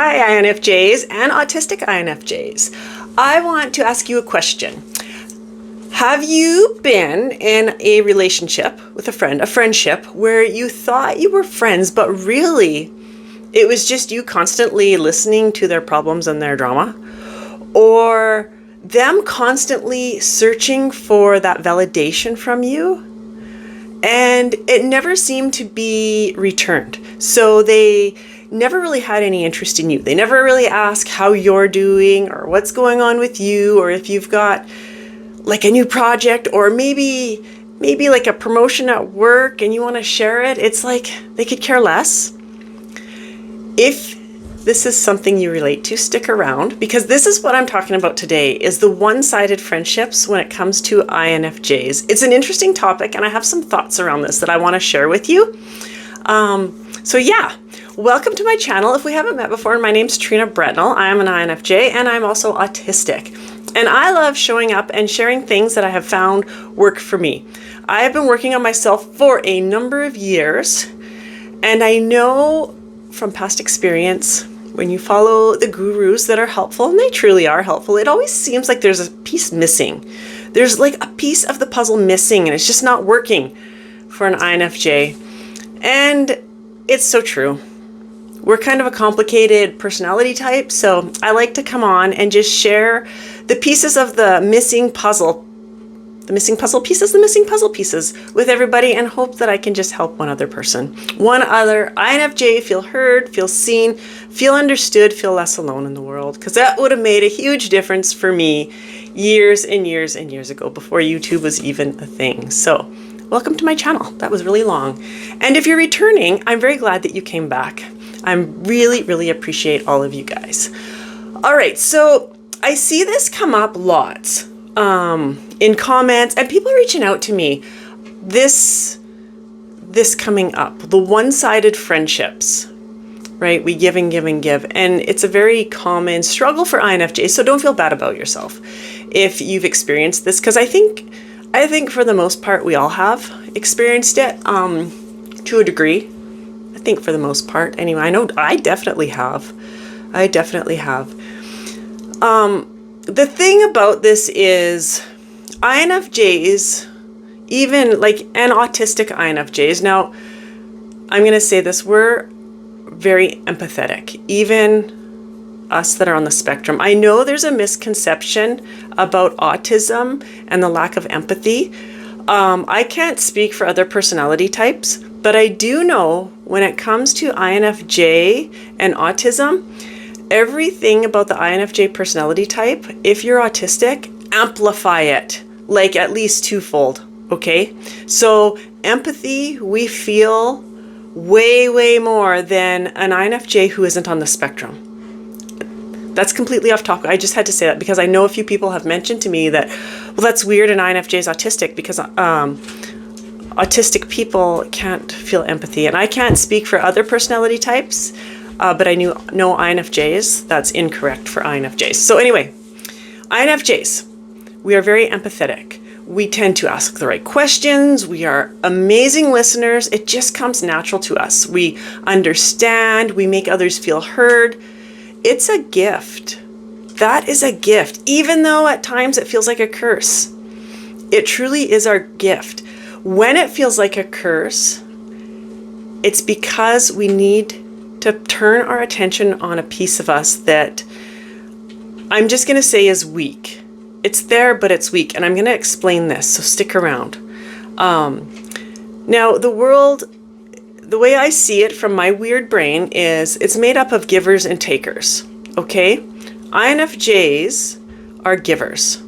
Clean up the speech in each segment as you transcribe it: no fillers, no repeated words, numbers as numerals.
Hi INFJs and autistic INFJs. I want to ask you a question. Have you been in a relationship with a friendship where you thought you were friends, but really it was just you constantly listening to their problems and their drama? Or them constantly searching for that validation from you? And it never seemed to be returned. So they never really had any interest in you. They never really ask how you're doing or what's going on with you, or if you've got like a new project, or maybe like a promotion at work and you want to share it. It's like they could care less. If this is something you relate to, stick around, because this is what I'm talking about today, is the one-sided friendships when it comes to INFJs. It's an interesting topic and I have some thoughts around this that I want to share with you. So yeah, welcome to my channel. If we haven't met before, my name's Trina Bretnell. I'm an INFJ and I'm also autistic. And I love showing up and sharing things that I have found work for me. I have been working on myself for a number of years, and I know from past experience, when you follow the gurus that are helpful, and they truly are helpful, it always seems like there's a piece missing. There's like a piece of the puzzle missing, and it's just not working for an INFJ. And it's so true. We're kind of a complicated personality type, so I like to come on and just share the pieces of the missing puzzle pieces with everybody, and hope that I can just help one other INFJ feel heard, feel seen, feel understood, feel less alone in the world, because that would have made a huge difference for me years and years and years ago, before YouTube was even a thing. So welcome to my channel. That was really long. And if you're returning, I'm very glad that you came back. I really appreciate all of you guys. All right, so I see this come up lots in comments, and people are reaching out to me. This coming up, the one-sided friendships, right? We give and give and give, and it's a very common struggle for INFJs. So don't feel bad about yourself if you've experienced this, because I think for the most part we all have experienced it to a degree. I think for the most part, anyway. I know I definitely have. The thing about this is INFJs, even like, and autistic INFJs. Now, I'm going to say this, we're very empathetic, even us that are on the spectrum. I know there's a misconception about autism and the lack of empathy. I can't speak for other personality types, but I do know when it comes to INFJ and autism, everything about the INFJ personality type, if you're autistic, amplify it, like at least twofold, okay? So empathy, we feel way more than an INFJ who isn't on the spectrum. That's completely off topic. I just had to say that because I know a few people have mentioned to me that, well, that's weird, an INFJ is autistic, because autistic people can't feel empathy. And I can't speak for other personality types, but I know INFJs, that's incorrect for INFJs. So anyway, INFJs, we are very empathetic. We tend to ask the right questions. We are amazing listeners. It just comes natural to us. We understand. We make others feel heard. It's a gift. That is a gift, even though at times it feels like a curse. It truly is our gift. When it feels like a curse, it's because we need to turn our attention on a piece of us that I'm just going to say is weak. It's there, but it's weak. And I'm going to explain this, so stick around. Now, the world, the way I see it from my weird brain is it's made up of givers and takers, okay? INFJs are givers.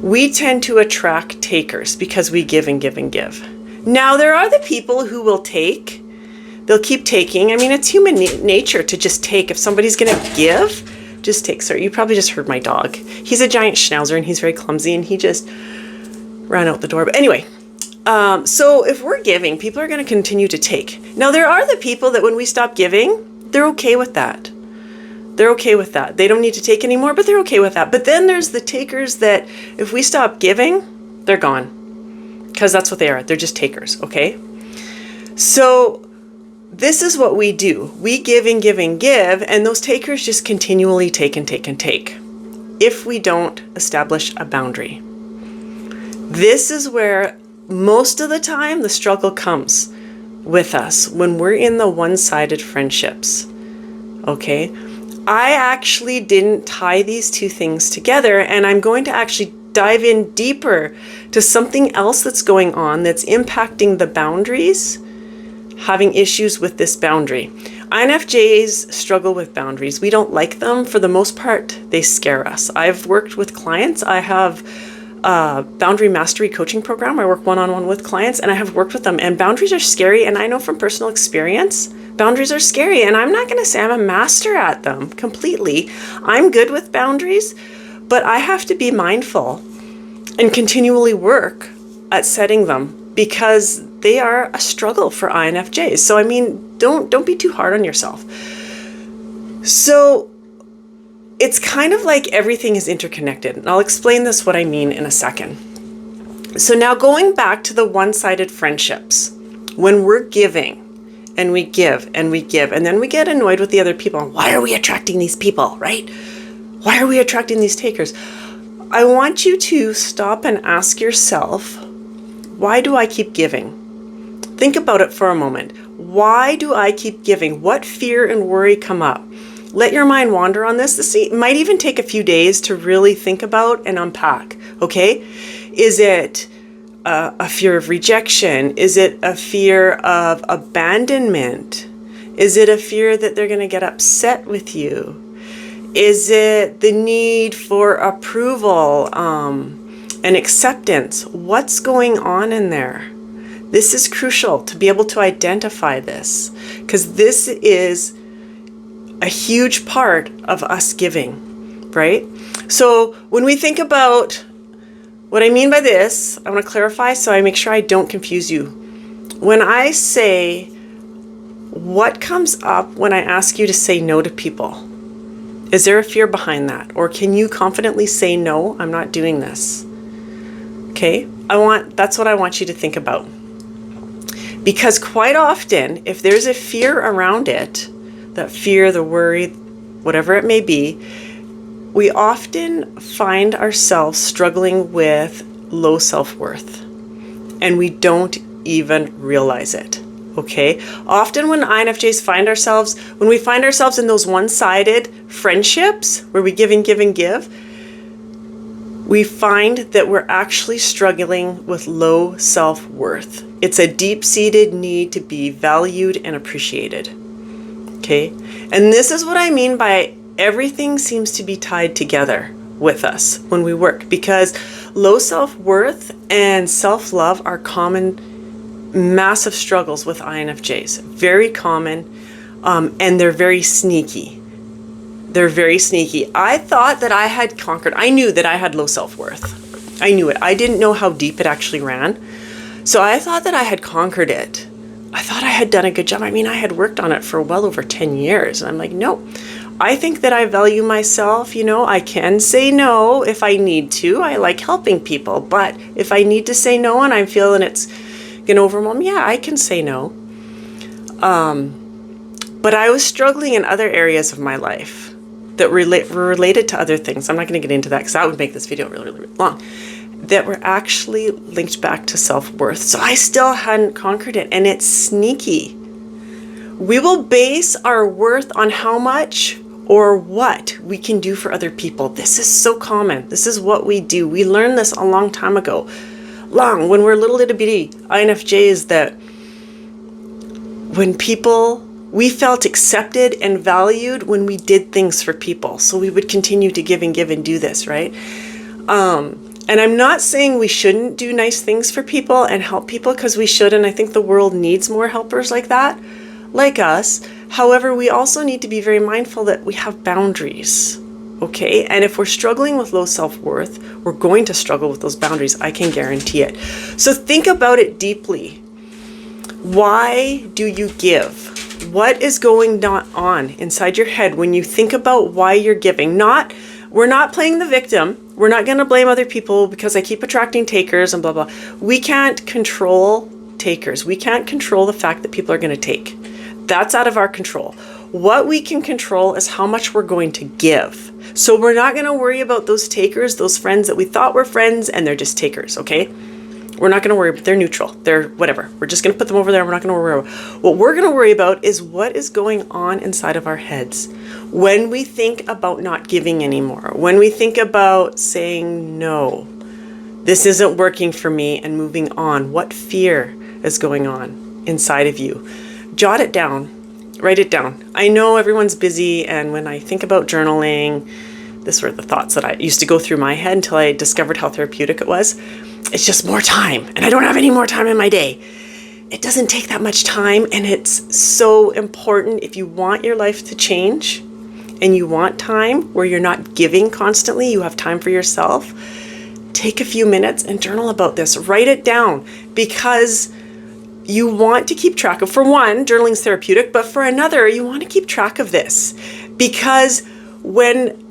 We tend to attract takers because we give and give and give. Now, there are the people who will take. They'll keep taking. I mean, it's human nature to just take. If somebody's going to give, just take. Sorry, you probably just heard my dog. He's a giant schnauzer and he's very clumsy and he just ran out the door. But anyway, so if we're giving, people are going to continue to take. Now, there are the people that when we stop giving, they're okay with that. They're okay with that. They don't need to take anymore, but they're okay with that. But then there's the takers that if we stop giving, they're gone. Because that's what they are. They're just takers, okay? So this is what we do. We give and give and give, and those takers just continually take and take and take if we don't establish a boundary. This is where most of the time the struggle comes with us, when we're in the one-sided friendships. Okay? I actually didn't tie these two things together, and I'm going to actually dive in deeper to something else that's going on that's impacting the boundaries, having issues with this boundary. INFJs struggle with boundaries. We don't like them. For the most part, they scare us. I've worked with clients. I have a boundary mastery coaching program. I work one-on-one with clients, and I have worked with them. And boundaries are scary. And I know from personal experience, boundaries are scary. And I'm not going to say I'm a master at them completely. I'm good with boundaries, but I have to be mindful and continually work at setting them, because they are a struggle for INFJs. So I mean, don't be too hard on yourself. So it's kind of like everything is interconnected. And I'll explain this, what I mean, in a second. So now going back to the one-sided friendships, when we're giving and we give and we give, and then we get annoyed with the other people. Why are we attracting these people, right? Why are we attracting these takers? I want you to stop and ask yourself, why do I keep giving? Think about it for a moment. Why do I keep giving? What fear and worry come up? Let your mind wander on this. It might even take a few days to really think about and unpack, okay? Is it a fear of rejection? Is it a fear of abandonment? Is it a fear that they're going to get upset with you? Is it the need for approval and acceptance? What's going on in there? This is crucial to be able to identify this, because this is a huge part of us giving, right? So when we think about what I mean by this, I want to clarify so I make sure I don't confuse you. When I say, what comes up when I ask you to say no to people? Is there a fear behind that? Or can you confidently say, no, I'm not doing this? Okay, that's what I want you to think about. Because quite often, if there's a fear around it, that fear, the worry, whatever it may be, we often find ourselves struggling with low self-worth. And we don't even realize it. Okay. Often when INFJs when we find ourselves in those one-sided friendships where we give and give and give, we find that we're actually struggling with low self-worth. It's a deep-seated need to be valued and appreciated. Okay. And this is what I mean by everything seems to be tied together with us when we work, because low self-worth and self-love are common, massive struggles with INFJs. Very common, and they're very sneaky. They're very sneaky. I thought that I had conquered. I knew that I had low self-worth. I knew it. I didn't know how deep it actually ran. So I thought that I had conquered it. I thought I had done a good job. I mean, I had worked on it for well over 10 years. And I'm like, no, I think that I value myself. You know, I can say no if I need to. I like helping people. But if I need to say no and I'm feeling it's going to overwhelm, yeah, I can say no. But I was struggling in other areas of my life that were related to other things. I'm not going to get into that because that would make this video really, really long. That were actually linked back to self-worth. So I still hadn't conquered it, and it's sneaky. We will base our worth on how much or what we can do for other people. This is so common. This is what we do. We learned this a long time ago. When we're little itty bitty INFJs, that when we felt accepted and valued when we did things for people. So we would continue to give and give and do this, right? And I'm not saying we shouldn't do nice things for people and help people, because we should, and I think the world needs more helpers like that, like us. However, we also need to be very mindful that we have boundaries, okay? And if we're struggling with low self-worth, we're going to struggle with those boundaries, I can guarantee it. So think about it deeply. Why do you give? What is going on inside your head when you think about why you're giving? We're not playing the victim. We're not going to blame other people because I keep attracting takers and blah, blah. We can't control takers. We can't control the fact that people are going to take. That's out of our control. What we can control is how much we're going to give. So we're not going to worry about those takers, those friends that we thought were friends and they're just takers, okay? We're not going to worry, they're neutral. They're whatever. We're just going to put them over there. We're not going to worry about. What we're going to worry about is what is going on inside of our heads when we think about not giving anymore, when we think about saying, no, this isn't working for me, and moving on. What fear is going on inside of you? Jot it down. Write it down. I know everyone's busy, and when I think about journaling, these were the thoughts that I used to go through my head until I discovered how therapeutic it was. It's just more time, and I don't have any more time in my day. It doesn't take that much time, and it's so important. If you want your life to change and you want time where you're not giving constantly, you have time for yourself, take a few minutes and journal about this. Write it down, because you want to keep track of, for one, journaling's therapeutic, but for another, you want to keep track of this, because when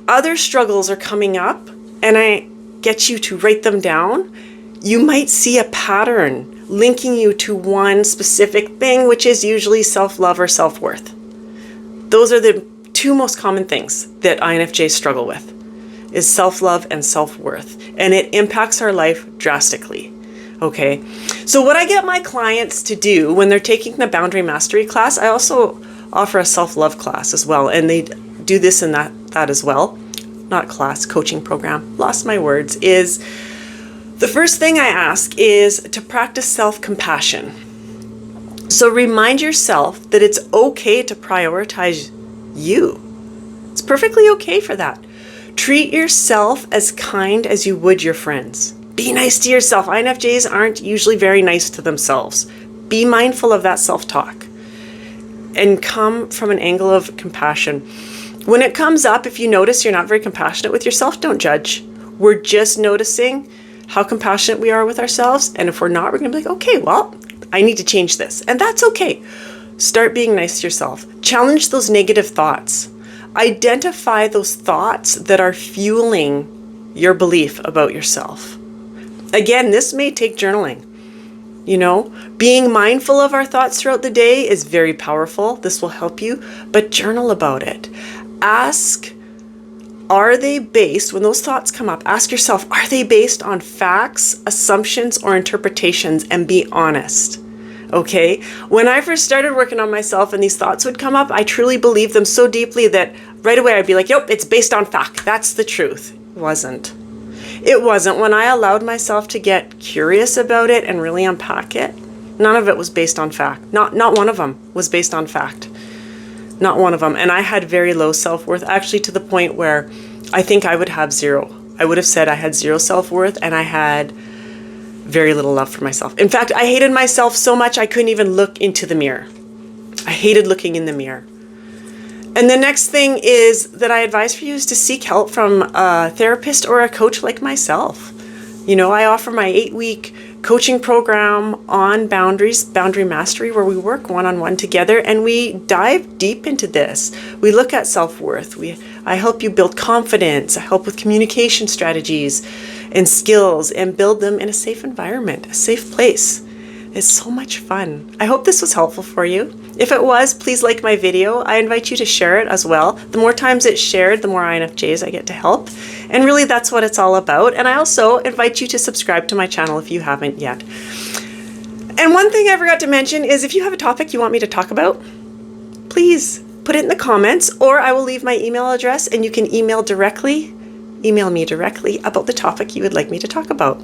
other struggles are coming up and I get you to write them down, you might see a pattern linking you to one specific thing, which is usually self-love or self-worth. Those are the two most common things that INFJs struggle with, is self-love and self-worth, and it impacts our life drastically. Okay, so what I get my clients to do when they're taking the boundary mastery class, I also offer a self-love class as well, and they do this in that as well. Not class, coaching program. Lost my words. Is the first thing I ask is to practice self-compassion. So remind yourself that it's okay to prioritize you. It's perfectly okay for that. Treat yourself as kind as you would your friends. Be nice to yourself. INFJs aren't usually very nice to themselves. Be mindful of that self-talk and come from an angle of compassion. When it comes up, if you notice you're not very compassionate with yourself, don't judge. We're just noticing how compassionate we are with ourselves. And if we're not, we're going to be like, okay, well, I need to change this. And that's okay. Start being nice to yourself. Challenge those negative thoughts. Identify those thoughts that are fueling your belief about yourself. Again, this may take journaling. You know, being mindful of our thoughts throughout the day is very powerful. This will help you, but journal about it. Ask, are they based, when those thoughts come up, ask yourself, are they based on facts, assumptions, or interpretations? And be honest. Okay? When I first started working on myself and these thoughts would come up, I truly believed them so deeply that right away I'd be like, yep, it's based on fact. That's the truth. It wasn't. It wasn't. When I allowed myself to get curious about it and really unpack it, none of it was based on fact. Not one of them was based on fact. Not one of them. And I had very low self-worth, actually to the point where I think I would have zero. I would have said I had zero self-worth, and I had very little love for myself. In fact, I hated myself so much I couldn't even look into the mirror. I hated looking in the mirror. And the next thing is that I advise for you is to seek help from a therapist or a coach like myself. You know, I offer my 8-week coaching program on boundaries, boundary mastery, where we work one-on-one together and we dive deep into this. We look at self-worth. I help you build confidence. I help with communication strategies and skills and build them in a safe environment, a safe place. It's so much fun. I hope this was helpful for you. If it was, please like my video. I invite you to share it as well. The more times it's shared, the more INFJs I get to help. And really that's what it's all about. And I also invite you to subscribe to my channel if you haven't yet. And one thing I forgot to mention is if you have a topic you want me to talk about, please put it in the comments, or I will leave my email address and you can email me directly about the topic you would like me to talk about.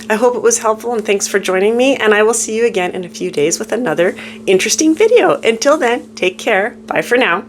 I hope it was helpful, and thanks for joining me, and I will see you again in a few days with another interesting video. Until then, take care. Bye for now.